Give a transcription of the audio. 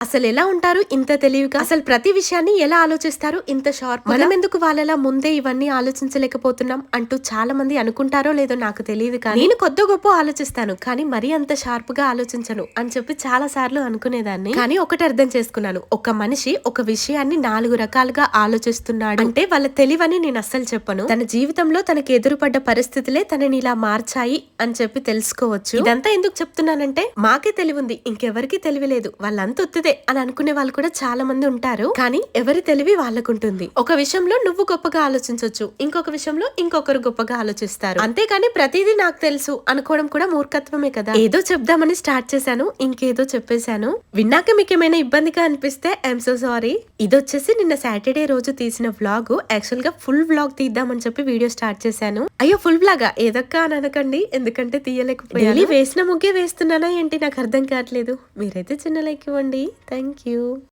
అసలు ఎలా ఉంటారు ఇంత తెలివిగా, అసలు ప్రతి విషయాన్ని ఎలా ఆలోచిస్తారు ఇంత షార్ప్. మనం ఎందుకు వాళ్ళలా ముందే ఇవన్నీ ఆలోచించలేకపోతున్నాం అంటూ చాలా మంది అనుకుంటారో లేదో నాకు తెలియదు, కానీ నేను కొద్ది గొప్ప ఆలోచిస్తాను కానీ మరీ అంత షార్ప్ గా ఆలోచించను అని చెప్పి చాలా సార్లు అనుకునేదాన్ని. కానీ ఒకటి అర్థం చేసుకున్నాను, ఒక మనిషి ఒక విషయాన్ని 4 రకాలుగా ఆలోచిస్తున్నాడు అంటే వాళ్ళ తెలివని నేను అస్సలు చెప్పను. తన జీవితంలో తనకి ఎదురుపడ్డ పరిస్థితులే తనని ఇలా మార్చాయి అని చెప్పి తెలుసుకోవచ్చు. ఇదంతా ఎందుకు చెప్తున్నానంటే మాకే తెలివి ఉంది, ఇంకెవరికి తెలివి లేదు, వాళ్ళంతా ఉత్తిదే అని అనుకునే వాళ్ళు కూడా చాలా మంది ఉంటారు. కానీ ఎవరి తెలివి వాళ్ళకుంటుంది. ఒక విషయంలో నువ్వు గొప్పగా ఆలోచించవచ్చు, ఇంకొక విషయంలో ఇంకొకరు గొప్పగా ఆలోచిస్తారు. అంతేకాని ప్రతిదీ నాకు తెలుసు అనుకోవడం కూడా మూర్ఖత్వమే కదా. ఏదో చెప్దామని స్టార్ట్ చేశాను, ఇంకేదో చెప్పేశాను. విన్నాక మీకు ఏమైనా ఇబ్బందిగా అనిపిస్తే ఐఎమ్ సో సారీ. ఇది వచ్చేసి నిన్న సాటర్డే రోజు తీసిన వ్లాగ్. యాక్చువల్ గా ఫుల్ వ్లాగ్ తీద్దామని చెప్పి వీడియో స్టార్ట్ చేశాను. అయ్యో ఫుల్ వ్లాగా ఏదక్క అని అనకండి, ఎందుకంటే తీయలేకపోయాను. వేసిన ముగ్గే వేస్తున్నానా ఏంటి నాకు అర్థం కావట్లేదు. మీరైతే చిన్న లైక్ ఇవ్వండి. Thank you.